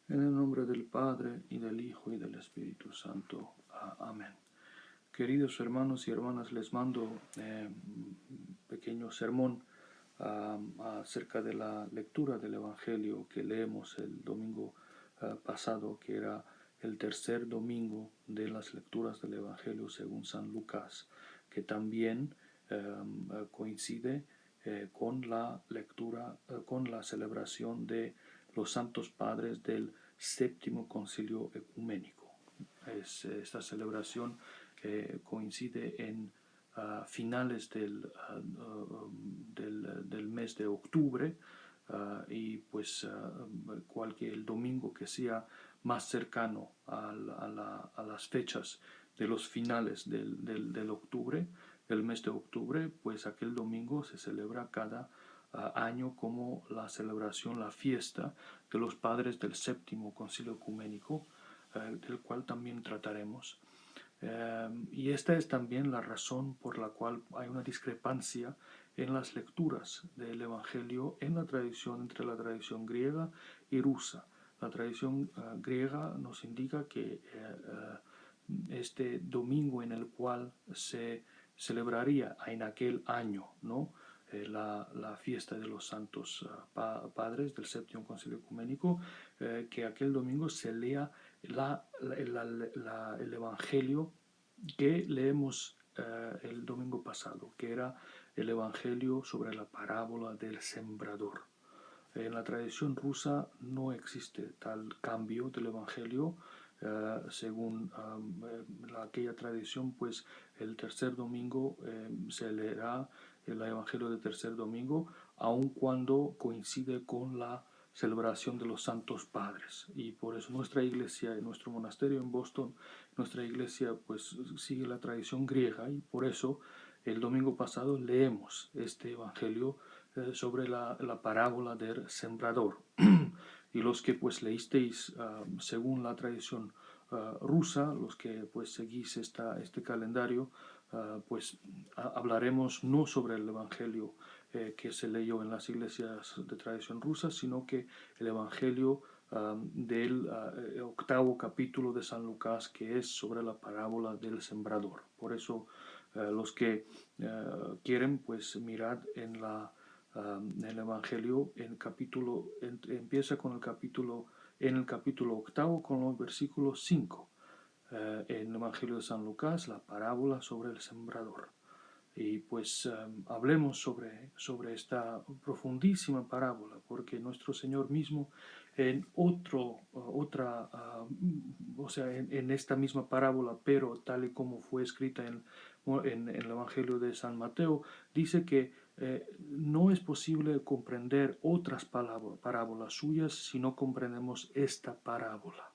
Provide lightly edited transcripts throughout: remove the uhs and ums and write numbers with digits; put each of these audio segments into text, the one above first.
En el nombre del Padre, y del Hijo, y del Espíritu Santo. Amén. Queridos hermanos y hermanas, les mando un pequeño sermón acerca de la lectura del Evangelio que leemos el domingo pasado, que era el tercer domingo de las lecturas del Evangelio según San Lucas, que también coincide con la lectura, con la celebración de los Santos Padres del Séptimo Concilio Ecuménico. Esta celebración coincide en finales del mes de octubre, y pues el domingo que sea más cercano a las fechas de los finales del octubre, el mes de octubre, pues aquel domingo se celebra cada año como la celebración, la fiesta de los padres del Séptimo Concilio Ecuménico, del cual también trataremos. Y esta es también la razón por la cual hay una discrepancia en las lecturas del Evangelio en la tradición, entre la tradición griega y rusa. La tradición griega nos indica que este domingo en el cual se celebraría en aquel año, ¿no?, la fiesta de los santos padres del Séptimo Concilio Ecuménico, que aquel domingo se lea el Evangelio que leemos el domingo pasado, que era el Evangelio sobre la parábola del sembrador. En la tradición rusa no existe tal cambio del Evangelio. Según aquella tradición, pues el tercer domingo se leerá el Evangelio del tercer domingo, aun cuando coincide con la celebración de los Santos Padres. Y por eso nuestra iglesia, en nuestro monasterio en Boston, nuestra iglesia pues sigue la tradición griega, y por eso el domingo pasado leemos este Evangelio sobre la parábola del sembrador. Y los que pues leísteis según la tradición rusa, los que pues seguís este calendario, pues hablaremos no sobre el Evangelio que se leyó en las iglesias de tradición rusa, sino que el Evangelio del octavo capítulo de San Lucas, que es sobre la parábola del sembrador. Por eso los que quieren, pues mirad en el Evangelio, empieza con en el capítulo octavo con los versículos 5. En el Evangelio de San Lucas, la parábola sobre el sembrador. Y pues hablemos sobre esta profundísima parábola, porque nuestro Señor mismo en en esta misma parábola, pero tal y como fue escrita en el Evangelio de San Mateo, dice que no es posible comprender otras parábolas suyas si no comprendemos esta parábola.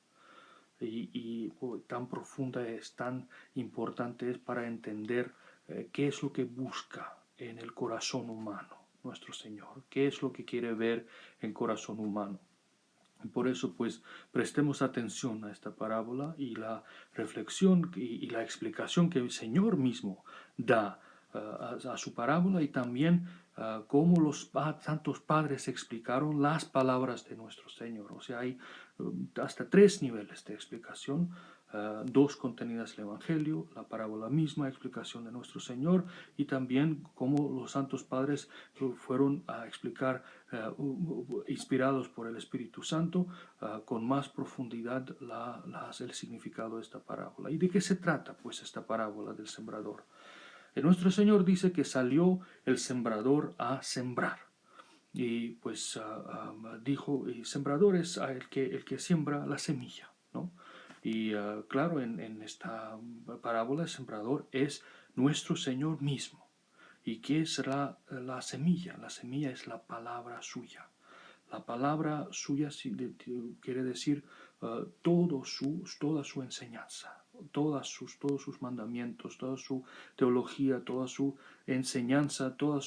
Y tan profunda es, tan importante es para entender qué es lo que busca en el corazón humano nuestro Señor, qué es lo que quiere ver en el corazón humano. Y por eso pues prestemos atención a esta parábola y la reflexión y la explicación que el Señor mismo da a su parábola, y también cómo los santos padres explicaron las palabras de nuestro Señor. O sea, hay hasta 3 niveles de explicación. 2 contenidas en el Evangelio, la parábola misma, explicación de nuestro Señor, y también cómo los santos padres fueron a explicar, inspirados por el Espíritu Santo, con más profundidad el significado de esta parábola. ¿Y de qué se trata pues esta parábola del sembrador? Nuestro Señor dice que salió el sembrador a sembrar. Y pues dijo, y sembrador es el que siembra la semilla, ¿no? Y claro, en esta parábola el sembrador es nuestro Señor mismo. ¿Y qué es la semilla? La semilla es la palabra suya. La palabra suya quiere decir toda su enseñanza, todos sus mandamientos, toda su teología, toda su enseñanza, toda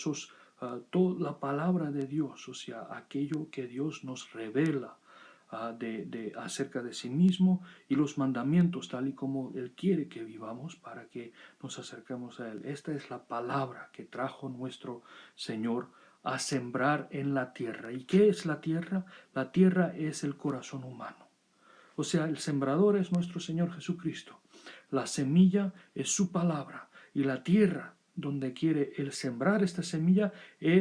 la palabra de Dios, o sea, aquello que Dios nos revela acerca de sí mismo, y los mandamientos tal y como Él quiere que vivamos para que nos acerquemos a Él. Esta es la palabra que trajo nuestro Señor a sembrar en la tierra. ¿Y qué es la tierra? La tierra es el corazón humano. O sea, el sembrador es nuestro Señor Jesucristo. La semilla es su palabra y la tierra donde quiere Él sembrar esta semilla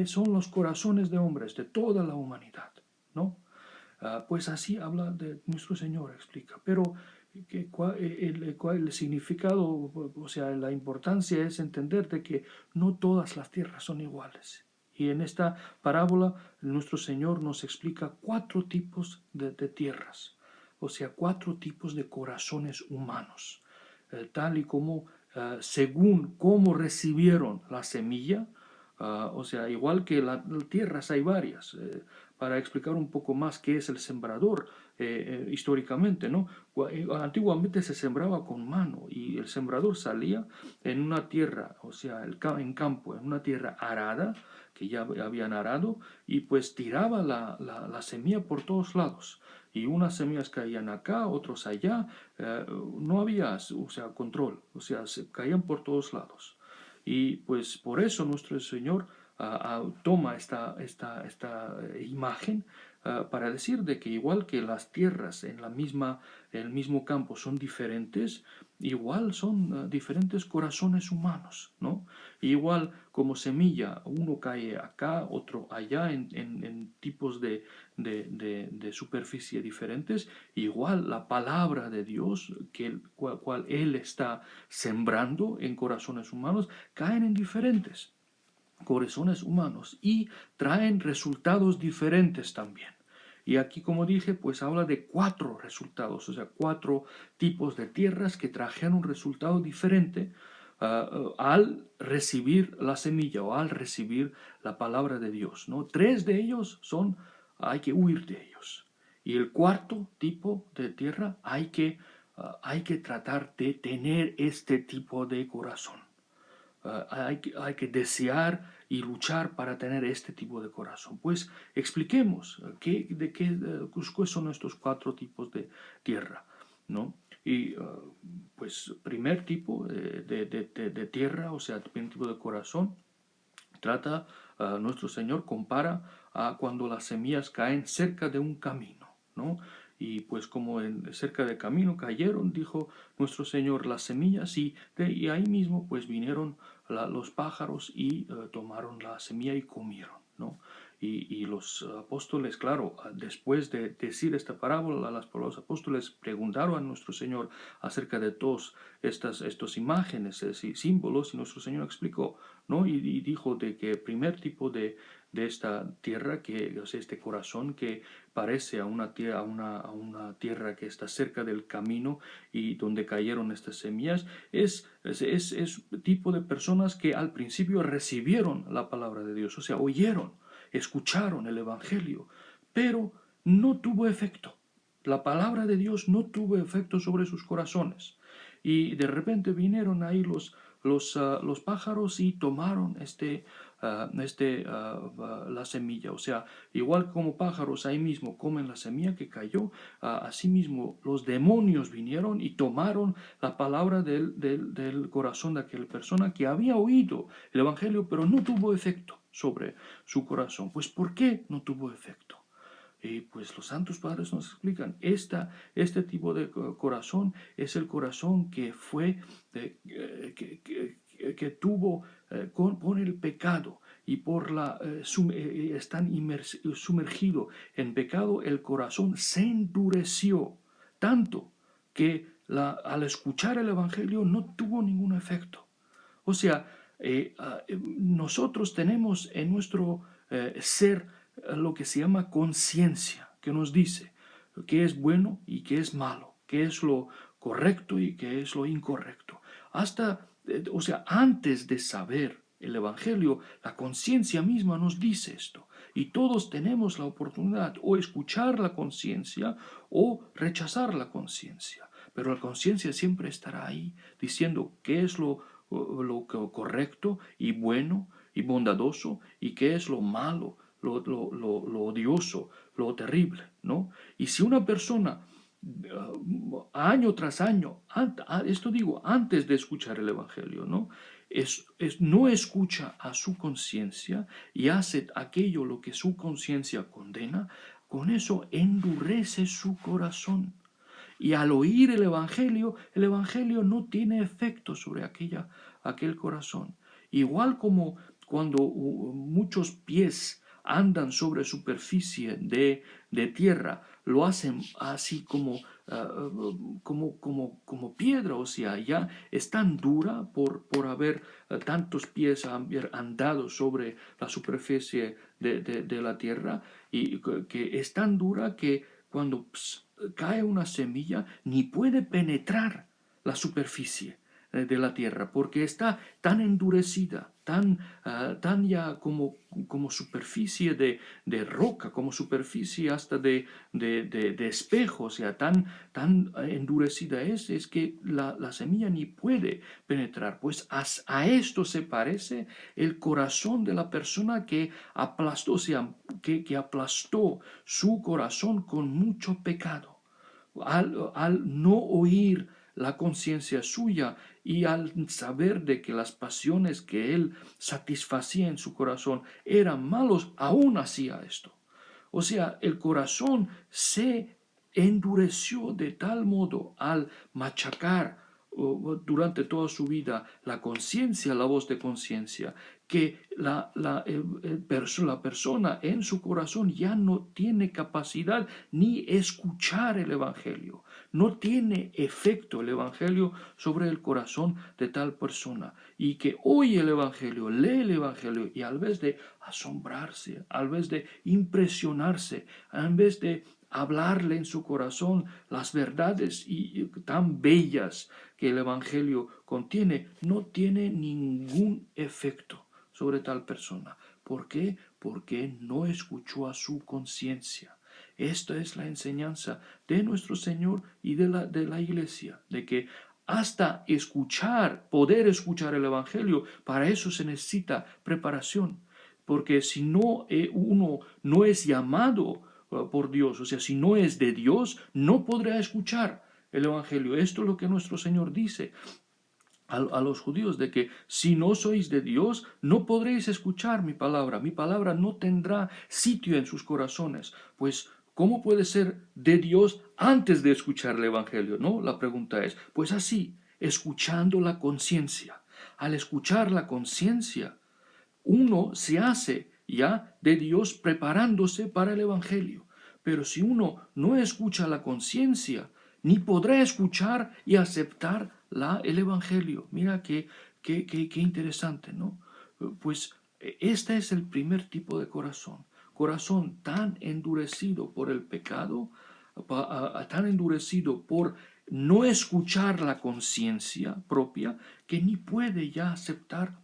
son los corazones de hombres, de toda la humanidad, ¿no? Pues así habla de nuestro Señor, explica. Pero el significado, o sea, la importancia es entender de que no todas las tierras son iguales. Y en esta parábola nuestro Señor nos explica 4 tipos de tierras, o sea, 4 tipos de corazones humanos, tal y como, según cómo recibieron la semilla, o sea, igual que las tierras hay varias. Para explicar un poco más qué es el sembrador históricamente, ¿no? Antiguamente se sembraba con mano y el sembrador salía en una tierra, o sea, en campo, en una tierra arada, que ya habían arado, y pues tiraba la semilla por todos lados. Y unas semillas caían acá, otros allá, no había, o sea, control, o sea, se caían por todos lados. Y pues por eso nuestro Señor toma esta imagen para decir de que igual que las tierras en el mismo campo son diferentes, igual son diferentes corazones humanos, ¿no? Igual como semilla, uno cae acá, otro allá, en tipos de superficie diferentes, igual la palabra de Dios, cual Él está sembrando en corazones humanos, caen en diferentes corazones humanos y traen resultados diferentes también. Y aquí, como dije, pues habla de 4 resultados, o sea, 4 tipos de tierras que trajeron un resultado diferente al recibir la semilla o al recibir la palabra de Dios, ¿no? 3 de ellos hay que huir de ellos. Y el 4 tipo de tierra hay que tratar de tener este tipo de corazón. Hay que desear y luchar para tener este tipo de corazón. Pues expliquemos cuáles son estos 4 tipos de tierra, ¿no? Y pues primer tipo de tierra, o sea, primer tipo de corazón, nuestro Señor compara a cuando las semillas caen cerca de un camino, ¿no? Y pues como cerca del camino cayeron, dijo nuestro Señor, las semillas y ahí mismo pues vinieron los pájaros y tomaron la semilla y comieron, ¿no? Y los apóstoles, claro, después de decir esta parábola, los apóstoles preguntaron a nuestro Señor acerca de todas estas imágenes y símbolos, y nuestro Señor explicó, ¿no? Y dijo de que el primer tipo de esta tierra, o sea, este corazón que parece a una tierra que está cerca del camino y donde cayeron estas semillas, es tipo de personas que al principio recibieron la palabra de Dios, o sea, oyeron, escucharon el Evangelio, pero no tuvo efecto. La palabra de Dios no tuvo efecto sobre sus corazones. Y de repente vinieron ahí los pájaros y tomaron la semilla. O sea, igual como pájaros ahí mismo comen la semilla que cayó, así mismo los demonios vinieron y tomaron la palabra del corazón de aquella persona que había oído el Evangelio, pero no tuvo efecto sobre su corazón. Pues ¿por qué no tuvo efecto? Y pues los santos padres nos explican, este tipo de corazón es el corazón que fue, que tuvo con el pecado y están sumergido en pecado, el corazón se endureció tanto que al escuchar el Evangelio no tuvo ningún efecto. O sea, nosotros tenemos en nuestro ser lo que se llama conciencia, que nos dice qué es bueno y qué es malo, qué es lo correcto y qué es lo incorrecto. O sea, antes de saber el Evangelio, la conciencia misma nos dice esto. Y todos tenemos la oportunidad o escuchar la conciencia o rechazar la conciencia. Pero la conciencia siempre estará ahí diciendo qué es lo correcto y bueno y bondadoso y qué es lo malo, lo odioso, lo terrible, ¿no? Y si una persona año tras año, esto digo, antes de escuchar el Evangelio, ¿no? No escucha a su conciencia y hace aquello lo que su conciencia condena, con eso endurece su corazón. y al oír el Evangelio no tiene efecto sobre aquel corazón. Igual como cuando muchos pies andan sobre superficie de tierra, lo hacen así como piedra, o sea, ya es tan dura por haber tantos pies haber andado sobre la superficie de la tierra, y que es tan dura que cuando cae una semilla ni puede penetrar la superficie de la tierra, porque está tan endurecida, tan ya como superficie de roca, como superficie hasta de espejo, o sea, tan endurecida es que la semilla ni puede penetrar. Pues a esto se parece el corazón de la persona que aplastó, o sea, que aplastó su corazón con mucho pecado. Al no oír la conciencia suya y al saber de que las pasiones que él satisfacía en su corazón eran malos, aún hacía esto. O sea, el corazón se endureció de tal modo al machacar durante toda su vida la conciencia, la voz de conciencia, que la persona en su corazón ya no tiene capacidad ni escuchar el Evangelio. No tiene efecto el Evangelio sobre el corazón de tal persona. Y que oye el Evangelio, lee el Evangelio, y al vez de asombrarse, al vez de impresionarse, en vez de hablarle en su corazón las verdades tan bellas que el Evangelio contiene, no tiene ningún efecto sobre tal persona. ¿Por qué? Porque no escuchó a su conciencia. Esta es la enseñanza de nuestro Señor y de la Iglesia, de que hasta poder escuchar el Evangelio, para eso se necesita preparación. Porque si no, uno no es llamado por Dios, o sea, si no es de Dios, no podrá escuchar el Evangelio. Esto es lo que nuestro Señor dice a los judíos, de que si no sois de Dios, no podréis escuchar mi palabra no tendrá sitio en sus corazones. Pues, ¿cómo puede ser de Dios antes de escuchar el Evangelio? ¿No? La pregunta es, pues así, escuchando la conciencia. Al escuchar la conciencia, uno se hace ya de Dios preparándose para el Evangelio. Pero si uno no escucha la conciencia, ni podrá escuchar y aceptar el Evangelio. Mira qué interesante, ¿no? Pues este es el primer tipo de corazón. Corazón tan endurecido por el pecado, tan endurecido por no escuchar la conciencia propia, que ni puede ya aceptar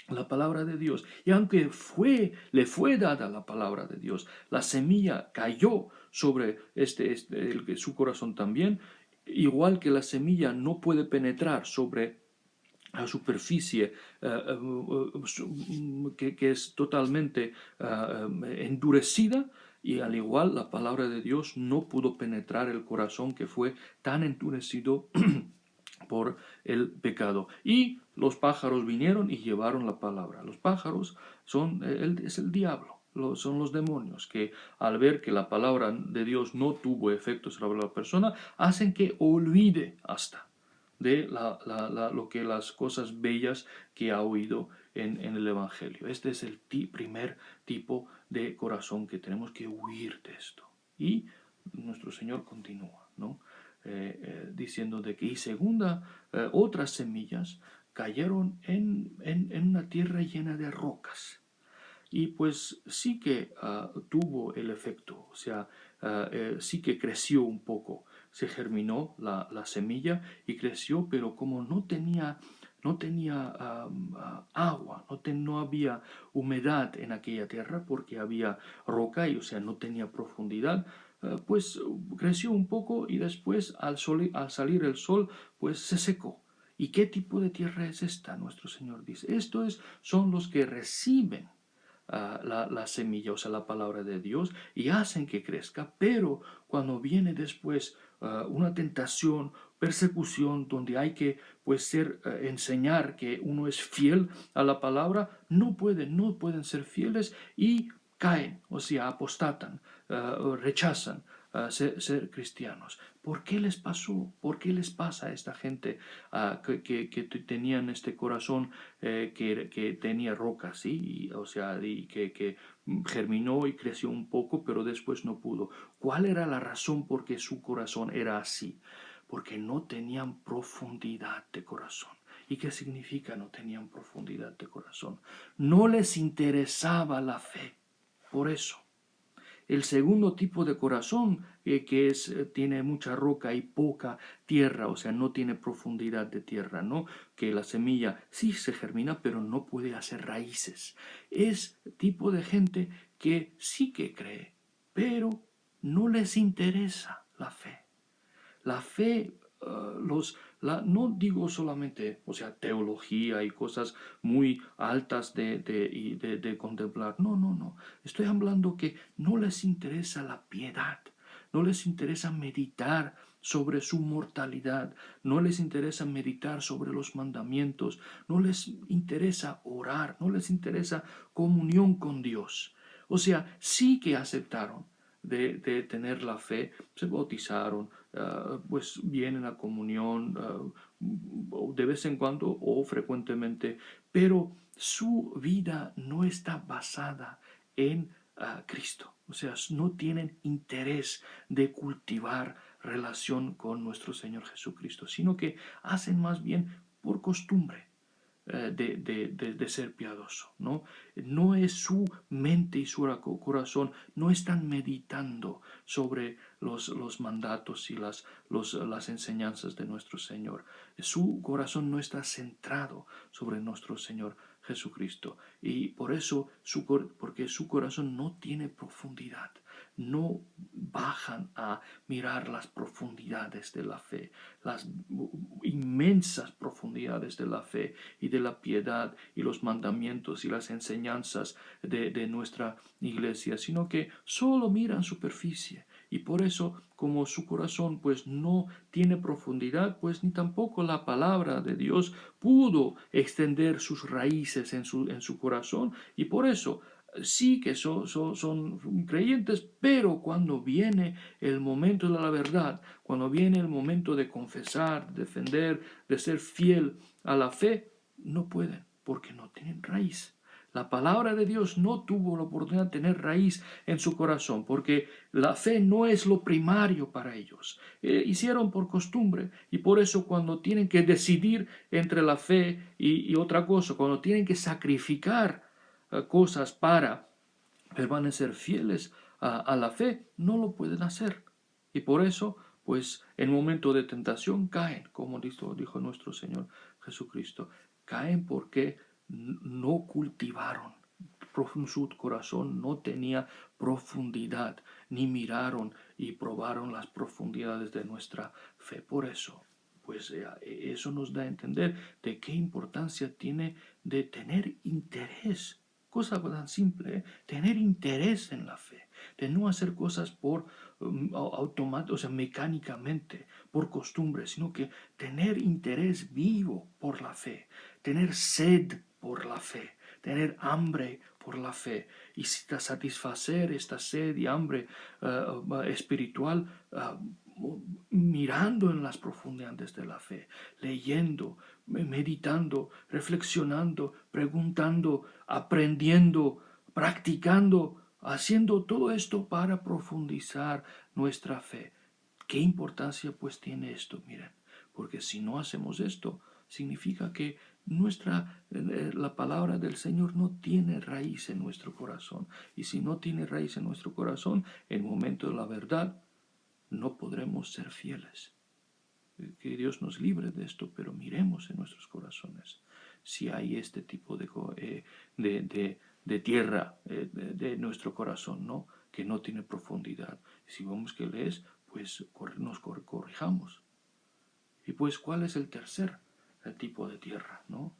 la palabra de Dios. Y aunque le fue dada la palabra de Dios, la semilla cayó sobre su corazón también, igual que la semilla no puede penetrar sobre la superficie que es totalmente endurecida, y al igual la palabra de Dios no pudo penetrar el corazón que fue tan endurecido por el pecado. Y los pájaros vinieron y llevaron la palabra. Los pájaros es el diablo, son los demonios, que al ver que la palabra de Dios no tuvo efecto sobre la persona, hacen que olvide hasta de lo que las cosas bellas que ha oído en el Evangelio. Este es el primer tipo de corazón que tenemos que huir de esto. Y nuestro Señor continúa, ¿no? Diciendo de que, y segunda, otras semillas cayeron en una tierra llena de rocas. Y pues sí que tuvo el efecto, o sea, sí que creció un poco, se germinó la semilla y creció, pero como no tenía agua, no había humedad en aquella tierra porque había roca, y o sea, no tenía profundidad, pues creció un poco, y después al salir el sol, pues se secó. ¿Y qué tipo de tierra es esta? Nuestro Señor dice, son los que reciben la semilla, o sea, la palabra de Dios, y hacen que crezca, pero cuando viene después una tentación, persecución, donde hay que pues enseñar que uno es fiel a la palabra, no pueden ser fieles y caen, o sea, apostatan, rechazan ser cristianos. ¿Por qué les pasó? ¿Por qué les pasa a esta gente que tenían este corazón que tenía rocas, ¿sí? O sea, y que germinó y creció un poco, pero después no pudo? ¿Cuál era la razón por qué su corazón era así? Porque no tenían profundidad de corazón. ¿Y qué significa no tenían profundidad de corazón? No les interesaba la fe. Por eso. El segundo tipo de corazón, tiene mucha roca y poca tierra, o sea, no tiene profundidad de tierra, ¿no? Que la semilla sí se germina, pero no puede hacer raíces. Es tipo de gente que sí que cree, pero no les interesa la fe. La fe, no digo solamente, o sea, teología y cosas muy altas de contemplar. No, no, no. Estoy hablando que no les interesa la piedad, no les interesa meditar sobre su mortalidad, no les interesa meditar sobre los mandamientos, no les interesa orar, no les interesa comunión con Dios. O sea, sí que aceptaron de tener la fe, se bautizaron, pues vienen a comunión de vez en cuando o frecuentemente, pero su vida no está basada en Cristo. O sea, no tienen interés de cultivar relación con nuestro Señor Jesucristo, sino que hacen más bien por costumbre de ser piadoso, ¿no? No es su mente y su corazón, no están meditando sobre los mandatos y las enseñanzas de nuestro Señor. Su corazón no está centrado sobre nuestro Señor Jesucristo. Y por eso, porque su corazón no tiene profundidad, no bajan a mirar las profundidades de la fe, las inmensas profundidades de la fe y de la piedad y los mandamientos y las enseñanzas de nuestra iglesia, sino que solo miran superficie. Y por eso, como su corazón pues no tiene profundidad, pues ni tampoco la palabra de Dios pudo extender sus raíces en su corazón, y por eso sí que son creyentes, pero cuando viene el momento de la verdad, cuando viene el momento de confesar, defender, de ser fiel a la fe, no pueden, porque no tienen raíz. La palabra de Dios no tuvo la oportunidad de tener raíz en su corazón, porque la fe no es lo primario para ellos. Hicieron por costumbre, y por eso cuando tienen que decidir entre la fe y otra cosa, cuando tienen que sacrificar cosas para permanecer fieles a la fe, no lo pueden hacer. Y por eso, pues en momento de tentación caen, como dijo nuestro Señor Jesucristo. Caen porque no cultivaron. Su corazón no tenía profundidad, ni miraron y probaron las profundidades de nuestra fe. Por eso, pues eso nos da a entender de qué importancia tiene de tener interés. Cosa tan simple, tener interés en la fe, de no hacer cosas por automático, o sea, mecánicamente, por costumbre, sino que tener interés vivo por la fe, tener sed por la fe, tener hambre por la fe, y satisfacer esta sed y hambre espiritual mirando en las profundidades de la fe, leyendo, meditando, reflexionando, preguntando, aprendiendo, practicando, haciendo todo esto para profundizar nuestra fe. ¿Qué importancia pues tiene esto? Miren, porque si no hacemos esto, significa que la palabra del Señor no tiene raíz en nuestro corazón. Y si no tiene raíz en nuestro corazón, en el momento de la verdad, no podremos ser fieles. Que Dios nos libre de esto, pero miremos en nuestros corazones si hay este tipo de tierra de nuestro corazón, ¿no? Que no tiene profundidad. Si vemos que le es, pues nos corrijamos. Y pues, ¿cuál es el tercer tipo de tierra, ¿no?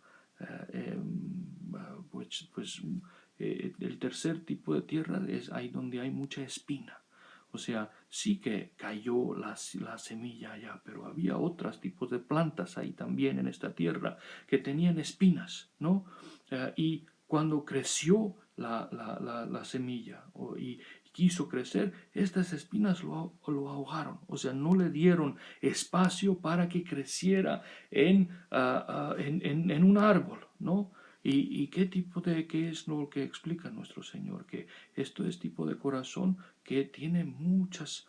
El tercer tipo de tierra es ahí donde hay mucha espina. O sea, sí que cayó la semilla allá, pero había otros tipos de plantas ahí también en esta tierra que tenían espinas, ¿no? Y cuando creció la semilla y quiso crecer, estas espinas lo ahogaron, o sea, no le dieron espacio para que creciera en un árbol, ¿no? ¿Y qué es lo que explica nuestro Señor? Que esto es tipo de corazón que tiene muchas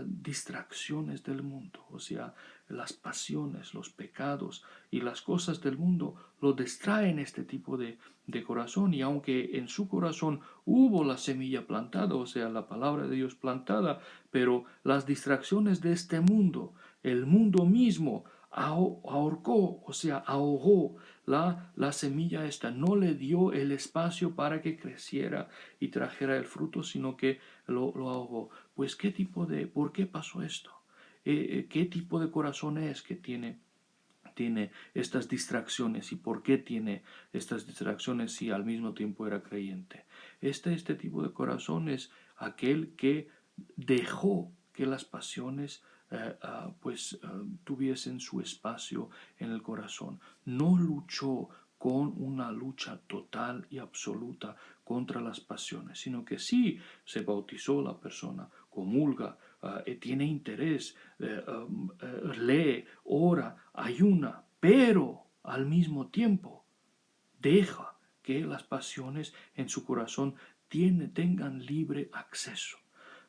distracciones del mundo, o sea, las pasiones, los pecados y las cosas del mundo lo distraen este tipo de corazón, y aunque en su corazón hubo la semilla plantada, o sea, la palabra de Dios plantada, pero las distracciones de este mundo, el mundo mismo, ahorcó, o sea, ahogó la semilla esta, no le dio el espacio para que creciera y trajera el fruto, sino que lo ahogó. Pues, ¿por qué pasó esto? ¿Qué tipo de corazón es que tiene estas distracciones, y por qué tiene estas distracciones si al mismo tiempo era creyente? Este tipo de corazón es aquel que dejó que las pasiones tuviesen su espacio en el corazón. No luchó con una lucha total y absoluta contra las pasiones, sino que sí se bautizó la persona, comulga, tiene interés, lee, ora, ayuna, pero al mismo tiempo deja que las pasiones en su corazón tengan libre acceso.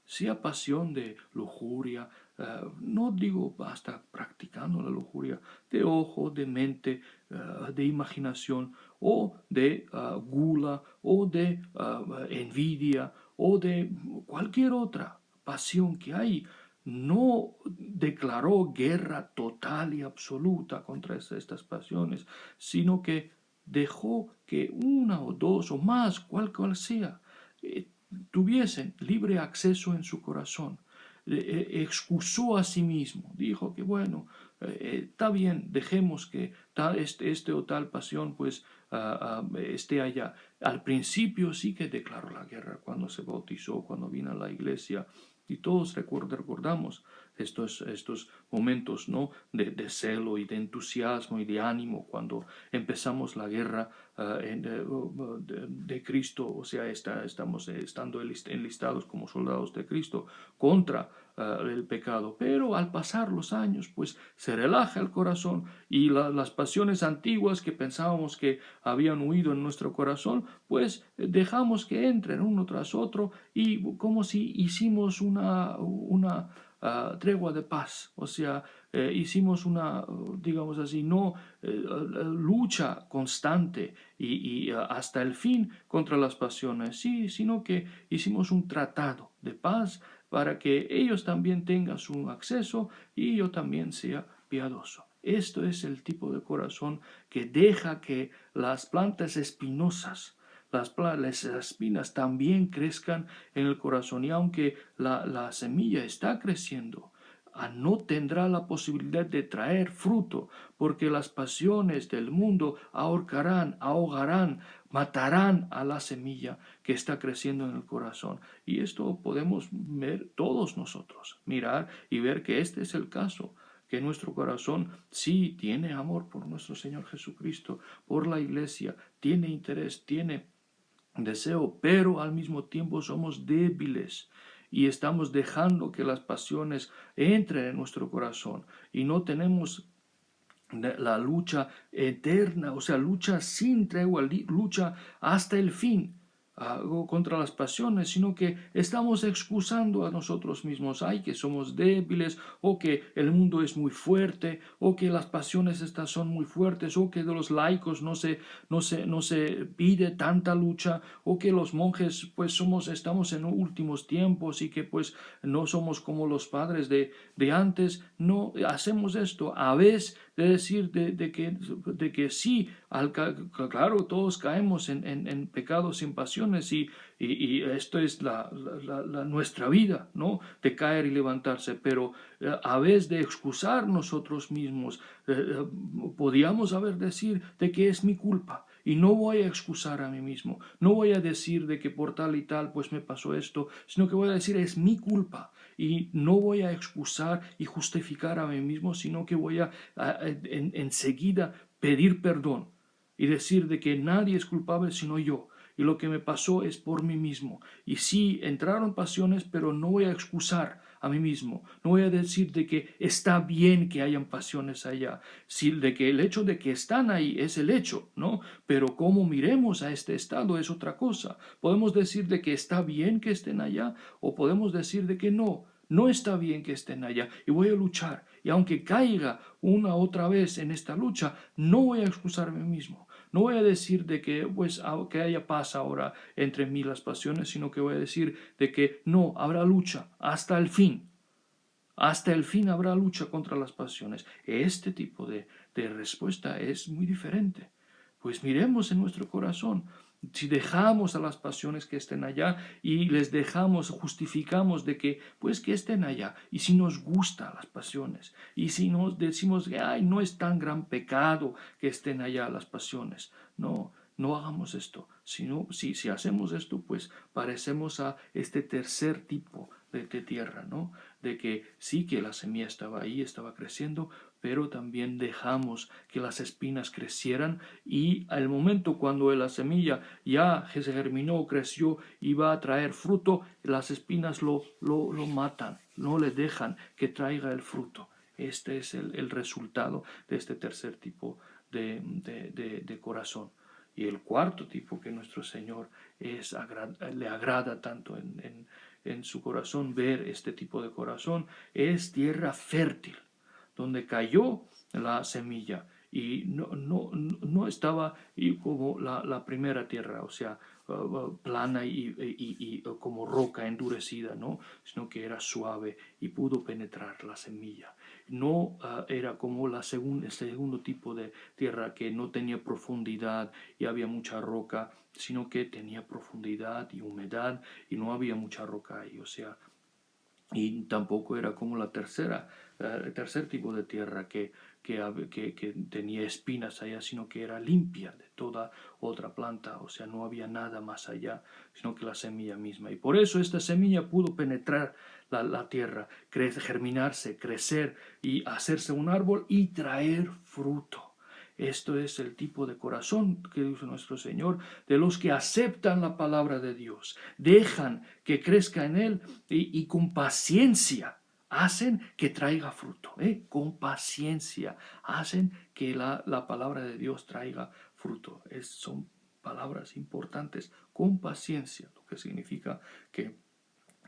Sea pasión de lujuria, no digo hasta practicando la lujuria, de ojo, de mente, de imaginación, o de gula, o de envidia, o de cualquier otra pasión que hay. No declaró guerra total y absoluta contra estas pasiones, sino que dejó que una o dos o más, cual sea, tuviesen libre acceso en su corazón. Excusó a sí mismo, dijo que bueno, está bien, dejemos que este o tal pasión pues esté allá. Al principio sí que declaró la guerra cuando se bautizó, cuando vino a la iglesia, y todos recordamos estos momentos, ¿no?, de celo y de entusiasmo y de ánimo cuando empezamos la guerra de Cristo, o sea, estamos estando enlistados como soldados de Cristo contra el pecado. Pero al pasar los años, pues se relaja el corazón, y las pasiones antiguas que pensábamos que habían huido en nuestro corazón, pues dejamos que entren uno tras otro, y como si hicimos una tregua de paz, o sea, hicimos una, digamos así, no lucha constante y hasta el fin contra las pasiones, sí, sino que hicimos un tratado de paz para que ellos también tengan su acceso y yo también sea piadoso. Esto es el tipo de corazón que deja que las plantas espinosas, las espinas también crezcan en el corazón, y aunque la semilla está creciendo, no tendrá la posibilidad de traer fruto, porque las pasiones del mundo ahorcarán, ahogarán, matarán a la semilla que está creciendo en el corazón. Y esto podemos ver todos nosotros, mirar y ver que este es el caso, que nuestro corazón sí tiene amor por nuestro Señor Jesucristo, por la iglesia, tiene interés, tiene deseo, pero al mismo tiempo somos débiles y estamos dejando que las pasiones entren en nuestro corazón, y no tenemos la lucha eterna, o sea, lucha sin tregua, lucha hasta el fin contra las pasiones, sino que estamos excusando a nosotros mismos, ay, que somos débiles, o que el mundo es muy fuerte, o que las pasiones estas son muy fuertes, o que de los laicos no se pide tanta lucha, o que los monjes pues estamos en últimos tiempos y que pues no somos como los padres de antes. No hacemos esto a veces de decir de que sí, claro, todos caemos en pecados, sin pasiones, y esto es nuestra vida, ¿no?, de caer y levantarse, pero a vez de excusar nosotros mismos, podíamos decir de que es mi culpa, y no voy a excusar a mí mismo, no voy a decir de que por tal y tal pues me pasó esto, sino que voy a decir es mi culpa, y no voy a excusar y justificar a mí mismo, sino que voy a enseguida pedir perdón y decir de que nadie es culpable sino yo, y lo que me pasó es por mí mismo. Y sí, entraron pasiones, pero no voy a excusar a mí mismo. No voy a decir de que está bien que hayan pasiones allá, sí, de que el hecho de que están ahí es el hecho, ¿no? Pero cómo miremos a este estado es otra cosa. Podemos decir de que está bien que estén allá o podemos decir de que no. No está bien que estén allá y voy a luchar. Y aunque caiga una otra vez en esta lucha, no voy a excusarme mismo. No voy a decir de que pues que haya paz ahora entre mí las pasiones, sino que voy a decir de que no, habrá lucha hasta el fin. Hasta el fin habrá lucha contra las pasiones. Este tipo de respuesta es muy diferente. Pues miremos en nuestro corazón. Si dejamos a las pasiones que estén allá y les dejamos, justificamos de que, pues que estén allá. Y si nos gustan las pasiones, y si nos decimos que, ay, no es tan gran pecado que estén allá las pasiones. No, no hagamos esto. Si hacemos esto, pues parecemos a este tercer tipo de tierra, ¿no? De que sí que la semilla estaba ahí, estaba creciendo, pero también dejamos que las espinas crecieran y al momento cuando la semilla ya se germinó, creció y va a traer fruto, las espinas lo matan, no le dejan que traiga el fruto. Este es el resultado de este tercer tipo de corazón. Y el cuarto tipo que nuestro Señor le agrada tanto en su corazón ver este tipo de corazón es tierra fértil, donde cayó la semilla y no estaba como la primera tierra, o sea, plana y como roca endurecida, ¿no? Sino que era suave y pudo penetrar la semilla. No era como el segundo tipo de tierra que no tenía profundidad y había mucha roca, sino que tenía profundidad y humedad y no había mucha roca ahí, o sea, y tampoco era como el tercer tipo de tierra que tenía espinas allá, sino que era limpia de toda otra planta, o sea, no había nada más allá, sino que la semilla misma. Y por eso esta semilla pudo penetrar la tierra, germinarse, crecer y hacerse un árbol y traer fruto. Esto es el tipo de corazón que dice nuestro Señor, de los que aceptan la palabra de Dios, dejan que crezca en él y con paciencia hacen que traiga fruto, con paciencia hacen que la palabra de Dios traiga fruto. Son palabras importantes, con paciencia, lo que significa que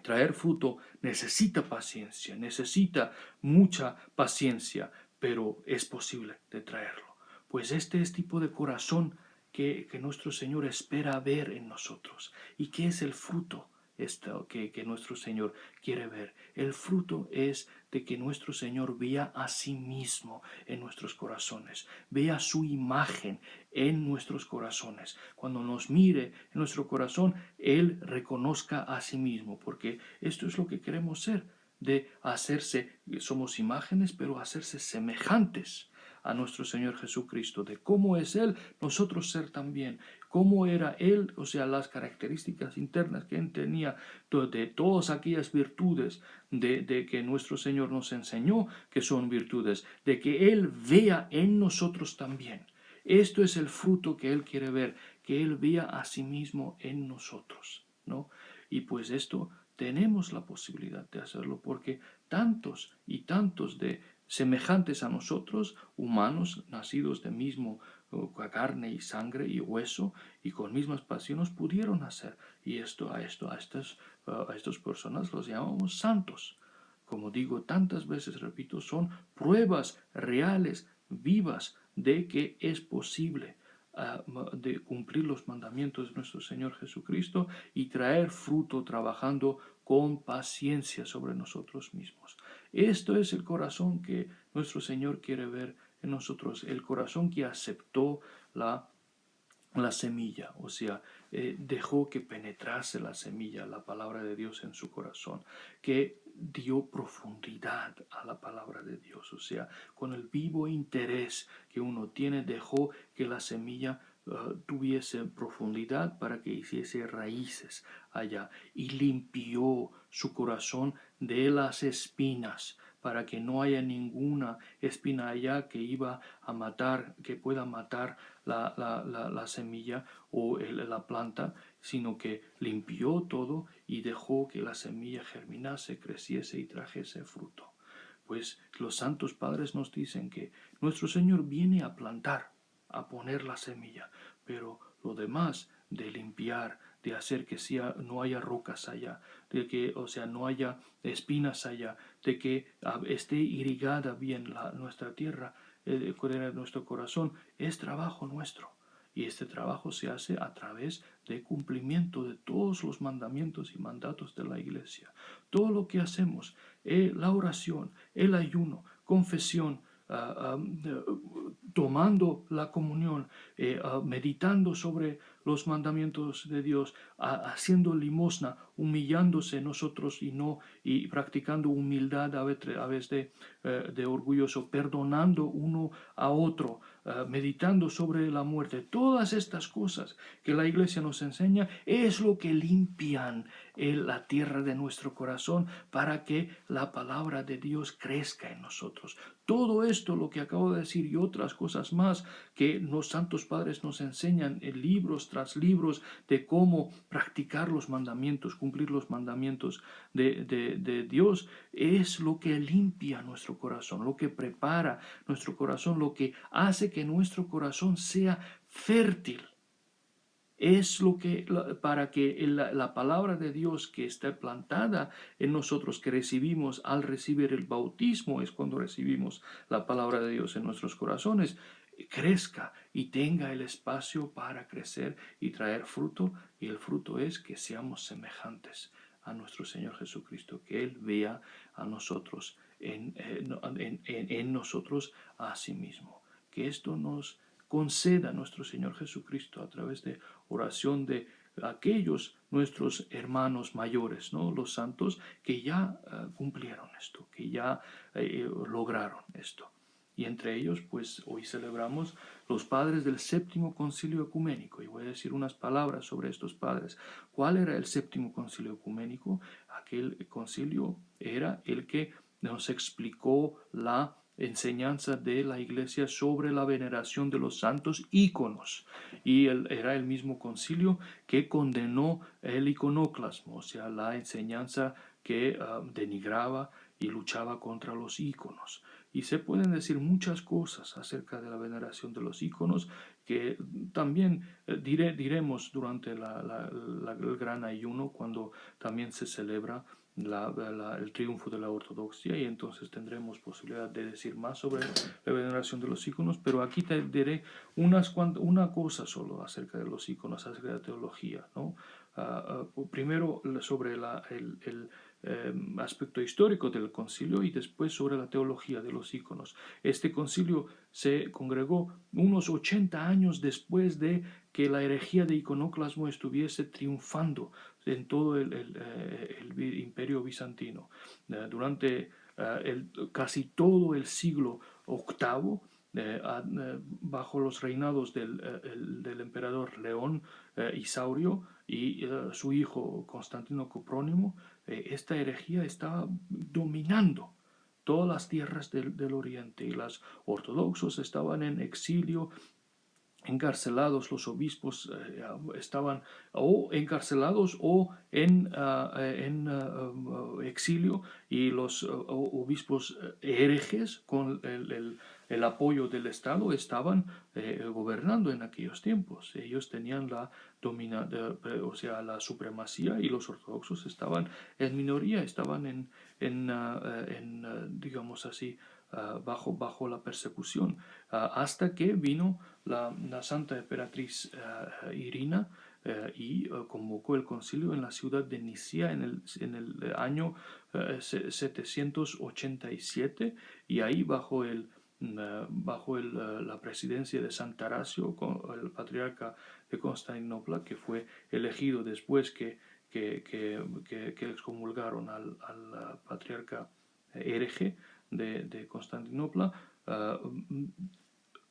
traer fruto necesita paciencia, necesita mucha paciencia, pero es posible de traerlo. Pues este es tipo de corazón que nuestro Señor espera ver en nosotros. ¿Y qué es el fruto? Esto que nuestro Señor quiere ver. El fruto es de que nuestro Señor vea a sí mismo en nuestros corazones, vea su imagen en nuestros corazones. Cuando nos mire en nuestro corazón, Él reconozca a sí mismo, porque esto es lo que queremos ser, de hacerse, somos imágenes, pero hacerse semejantes a nuestro Señor Jesucristo, de cómo es Él, nosotros ser también, cómo era Él, o sea, las características internas que Él tenía, de todas aquellas virtudes de que nuestro Señor nos enseñó que son virtudes, de que Él vea en nosotros también. Esto es el fruto que Él quiere ver, que Él vea a sí mismo en nosotros, ¿no? Y pues esto tenemos la posibilidad de hacerlo porque tantos y tantos de semejantes a nosotros, humanos, nacidos de mismo carne y sangre y hueso y con mismas pasiones pudieron hacer. Y a estas personas los llamamos santos. Como digo tantas veces, repito, son pruebas reales, vivas, de que es posible de cumplir los mandamientos de nuestro Señor Jesucristo y traer fruto trabajando con paciencia sobre nosotros mismos. Esto es el corazón que nuestro Señor quiere ver en nosotros, el corazón que aceptó la semilla, o sea, dejó que penetrase la semilla, la palabra de Dios en su corazón, que dio profundidad a la palabra de Dios, o sea, con el vivo interés que uno tiene, dejó que la semilla tuviese profundidad para que hiciese raíces allá y limpió su corazón de las espinas para que no haya ninguna espina allá que iba a matar, que pueda matar la semilla o la planta, sino que limpió todo y dejó que la semilla germinase, creciese y trajese fruto. Pues los santos padres nos dicen que nuestro Señor viene a plantar, a poner la semilla, pero lo demás de limpiar, de hacer que no haya rocas allá, de que, o sea, no haya espinas allá, de que esté irrigada bien nuestra tierra, nuestro corazón, es trabajo nuestro. Y este trabajo se hace a través de cumplimiento de todos los mandamientos y mandatos de la Iglesia. Todo lo que hacemos, la oración, el ayuno, confesión, tomando la comunión, meditando sobre los mandamientos de Dios, haciendo limosna, humillándose nosotros y practicando humildad a vez de orgulloso, perdonando uno a otro, meditando sobre la muerte. Todas estas cosas que la Iglesia nos enseña es lo que limpian la tierra de nuestro corazón para que la palabra de Dios crezca en nosotros. Todo esto, lo que acabo de decir y otras cosas más que los santos padres nos enseñan en libros tras libros de cómo practicar los mandamientos, cumplir los mandamientos de Dios, es lo que limpia nuestro corazón, lo que prepara nuestro corazón, lo que hace que nuestro corazón sea fértil. Es lo que, para que la palabra de Dios que está plantada en nosotros, que recibimos al recibir el bautismo, es cuando recibimos la palabra de Dios en nuestros corazones, crezca y tenga el espacio para crecer y traer fruto. Y el fruto es que seamos semejantes a nuestro Señor Jesucristo, que Él vea a nosotros, en nosotros a sí mismo. Que esto nos conceda nuestro Señor Jesucristo a través de oración de aquellos nuestros hermanos mayores, ¿no? Los santos que ya cumplieron esto, que ya lograron esto. Y entre ellos, pues hoy celebramos los padres del séptimo concilio ecuménico. Y voy a decir unas palabras sobre estos padres. ¿Cuál era el séptimo concilio ecuménico? Aquel concilio era el que nos explicó la enseñanza de la Iglesia sobre la veneración de los santos íconos. Y era el mismo concilio que condenó el iconoclasmo, o sea, la enseñanza que denigraba y luchaba contra los íconos. Y se pueden decir muchas cosas acerca de la veneración de los íconos que también diremos durante el gran ayuno, cuando también se celebra el triunfo de la ortodoxia, y entonces tendremos posibilidad de decir más sobre la veneración de los íconos, pero aquí te diré una cosa solo acerca de los íconos, acerca de la teología, ¿no? Primero sobre el aspecto histórico del concilio y después sobre la teología de los íconos. Este concilio se congregó unos 80 años después de que la herejía de iconoclasmo estuviese triunfando en todo el imperio bizantino. Durante casi todo el siglo VIII, bajo los reinados del emperador León Isaurio y su hijo Constantino Coprónimo, esta herejía estaba dominando todas las tierras del oriente, y los ortodoxos estaban en exilio, encarcelados. Los obispos estaban o encarcelados o en exilio, y los obispos herejes con el apoyo del Estado estaban gobernando en aquellos tiempos. Ellos tenían o sea, la supremacía, y los ortodoxos estaban en minoría, estaban digamos así, bajo la persecución, hasta que vino la Santa Emperatriz Irina y convocó el concilio en la ciudad de Nicea en el año 787, y ahí bajo la presidencia de San Tarasio, el patriarca de Constantinopla, que fue elegido después que excomulgaron al patriarca hereje de Constantinopla,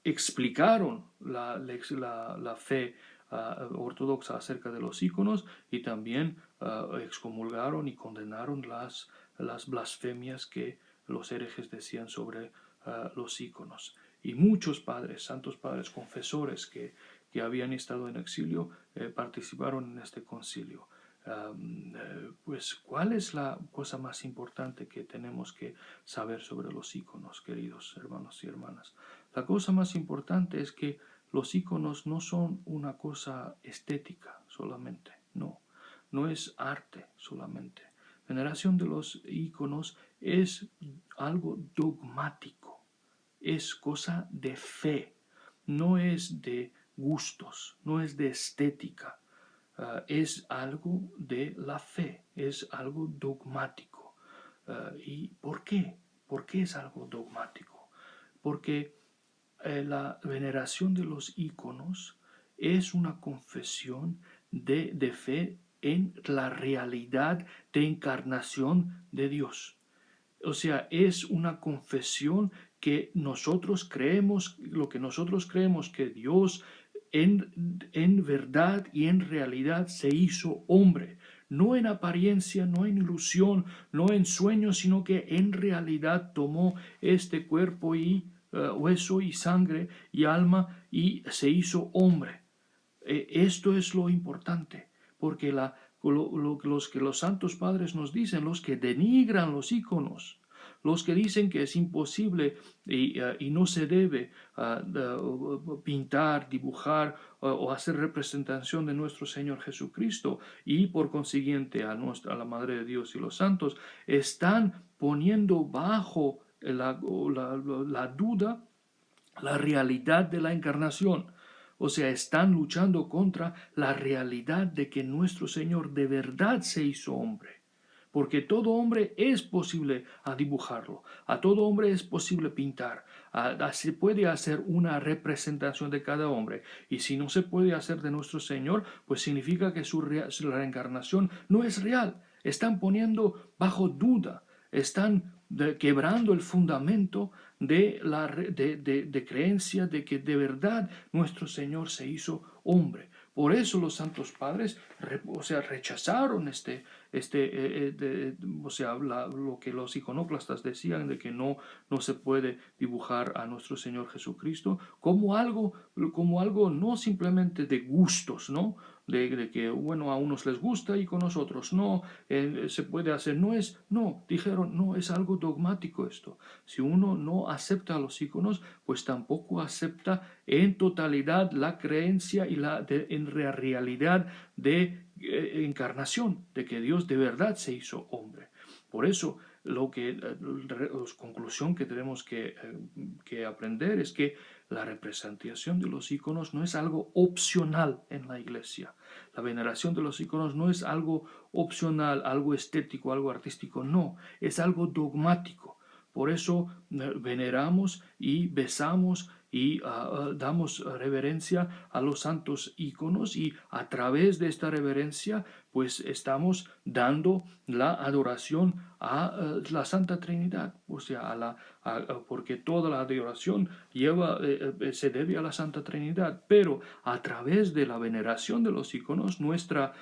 explicaron la fe ortodoxa acerca de los íconos, y también excomulgaron y condenaron las blasfemias que los herejes decían sobre los íconos. Y muchos padres, santos padres confesores que habían estado en exilio, participaron en este concilio. Pues, ¿cuál es la cosa más importante que tenemos que saber sobre los íconos, queridos hermanos y hermanas? La cosa más importante es que los íconos no son una cosa estética solamente, no es arte solamente. Veneración de los íconos es algo dogmático, es cosa de fe, no es de gustos, no es de estética. Es algo de la fe, es algo dogmático. ¿Y por qué? ¿Por qué es algo dogmático? Porque la veneración de los íconos es una confesión de fe en la realidad de encarnación de Dios. O sea, es una confesión que nosotros creemos, lo que nosotros creemos que Dios en verdad y en realidad se hizo hombre, no en apariencia, no en ilusión, no en sueño, sino que en realidad tomó este cuerpo y hueso y sangre y alma y se hizo hombre. Esto es lo importante, porque los que los santos padres nos dicen, los que denigran los íconos, los que dicen que es imposible y no se debe pintar, dibujar o hacer representación de nuestro Señor Jesucristo y por consiguiente a la Madre de Dios y los santos, están poniendo bajo la duda la realidad de la encarnación. O sea, están luchando contra la realidad de que nuestro Señor de verdad se hizo hombre. Porque todo hombre es posible dibujarlo, a todo hombre es posible pintar, se puede hacer una representación de cada hombre. Y si no se puede hacer de nuestro Señor, pues significa que su reencarnación no es real. Están poniendo bajo duda, están quebrando el fundamento de creencia de que de verdad nuestro Señor se hizo hombre. Por eso los santos padres rechazaron lo que los iconoclastas decían de que no se puede dibujar a nuestro Señor Jesucristo como algo no simplemente de gustos, ¿no? De que, bueno, a unos les gusta y con nosotros no, se puede hacer, dijeron, no, es algo dogmático esto. Si uno no acepta a los íconos, pues tampoco acepta en totalidad la creencia y en realidad de encarnación, de que Dios de verdad se hizo hombre. Por eso, la conclusión que tenemos que aprender es que la representación de los íconos no es algo opcional en la iglesia. La veneración de los íconos no es algo opcional, algo estético, algo artístico, no, es algo dogmático. Por eso veneramos y besamos y damos reverencia a los santos íconos, y a través de esta reverencia pues estamos dando la adoración a la Santa Trinidad, o sea, porque toda la adoración se debe a la Santa Trinidad, pero a través de la veneración de los íconos, nuestra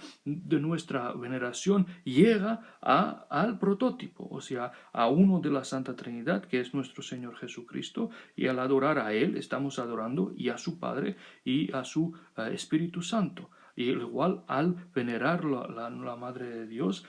veneración llega al prototipo, o sea, a uno de la Santa Trinidad, que es nuestro Señor Jesucristo, y al adorar a Él estamos adorando y a su Padre y a su Espíritu Santo. Y igual al venerar la Madre de Dios,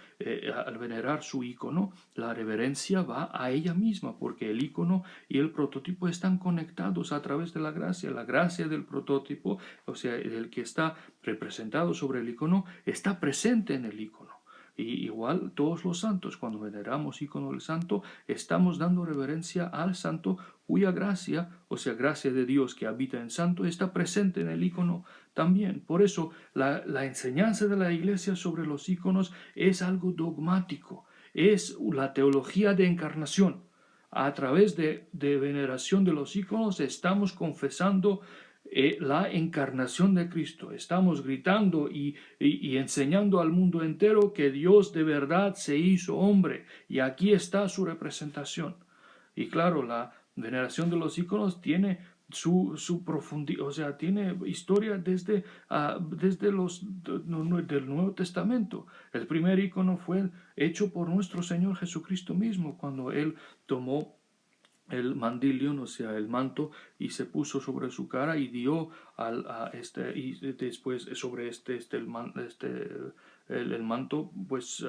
al venerar su ícono, la reverencia va a ella misma, porque el ícono y el prototipo están conectados a través de la gracia del prototipo, o sea, el que está representado sobre el ícono, está presente en el ícono. Y igual todos los santos, cuando veneramos ícono del santo, estamos dando reverencia al santo cuya gracia, o sea, gracia de Dios que habita en santo, está presente en el ícono también. Por eso la enseñanza de la iglesia sobre los íconos es algo dogmático, es la teología de encarnación. A través de veneración de los íconos estamos confesando la encarnación de Cristo. Estamos gritando y enseñando al mundo entero que Dios de verdad se hizo hombre, y aquí está su representación. Y claro, la veneración de los íconos tiene su profundidad, o sea, tiene historia desde del Nuevo Testamento. El primer icono fue hecho por nuestro Señor Jesucristo mismo, cuando Él tomó el mandilion, o sea, el manto, y se puso sobre su cara y dio y después sobre el manto, pues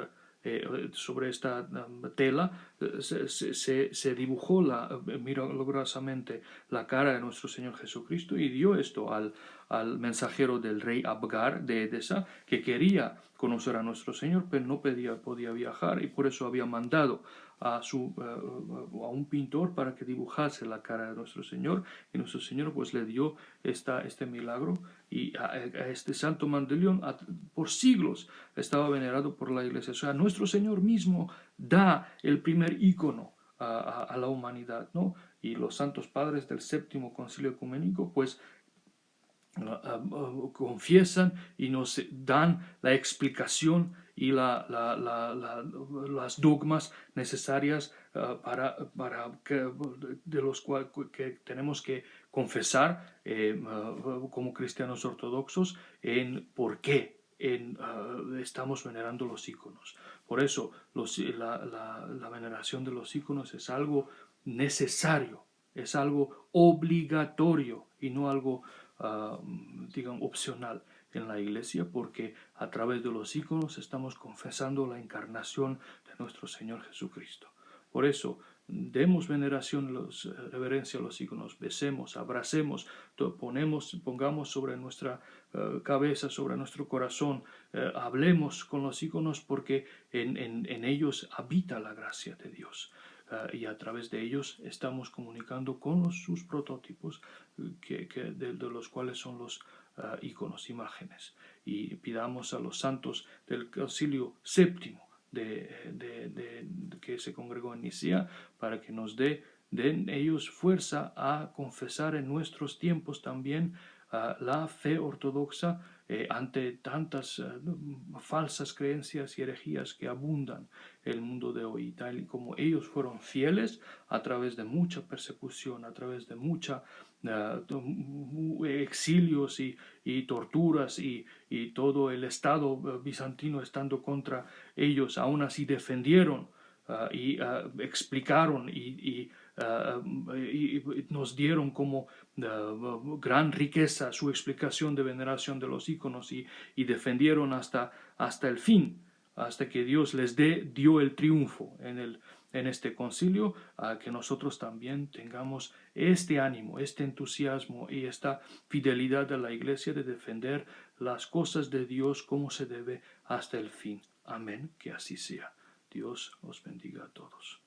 sobre esta tela se dibujó milagrosamente la cara de nuestro Señor Jesucristo y dio esto al mensajero del rey Abgar de Edesa, que quería conocer a nuestro Señor, pero no podía viajar, y por eso había mandado a un pintor para que dibujase la cara de nuestro Señor, y nuestro Señor pues le dio este milagro, y a este santo mandelión por siglos estaba venerado por la iglesia. O sea, nuestro Señor mismo da el primer ícono a la humanidad, ¿no? Y los santos padres del séptimo concilio ecuménico pues confiesan y nos dan la explicación y las dogmas necesarias de los cuales que tenemos que confesar como cristianos ortodoxos en por qué estamos venerando los íconos. Por eso la veneración de los íconos es algo necesario, es algo obligatorio y no algo digamos, opcional en la iglesia, porque a través de los íconos estamos confesando la encarnación de nuestro Señor Jesucristo. Por eso, demos veneración, reverencia a los íconos, besemos, abracemos, pongamos sobre nuestra cabeza, sobre nuestro corazón, hablemos con los íconos, porque en ellos habita la gracia de Dios. Y a través de ellos estamos comunicando con sus prototipos, de los cuales son los íconos, imágenes. Y pidamos a los santos del Concilio Séptimo que se congregó en Nicea, para que nos den ellos fuerza a confesar en nuestros tiempos también la fe ortodoxa ante tantas falsas creencias y herejías que abundan en el mundo de hoy. Tal y como ellos fueron fieles a través de mucha persecución, a través de mucha exilios y torturas y todo el Estado bizantino estando contra ellos, aún así defendieron explicaron y nos dieron como gran riqueza su explicación de veneración de los íconos, y defendieron hasta el fin, hasta que Dios dio el triunfo en este concilio. Que nosotros también tengamos este ánimo, este entusiasmo y esta fidelidad a la iglesia de defender las cosas de Dios como se debe hasta el fin. Amén, que así sea. Dios os bendiga a todos.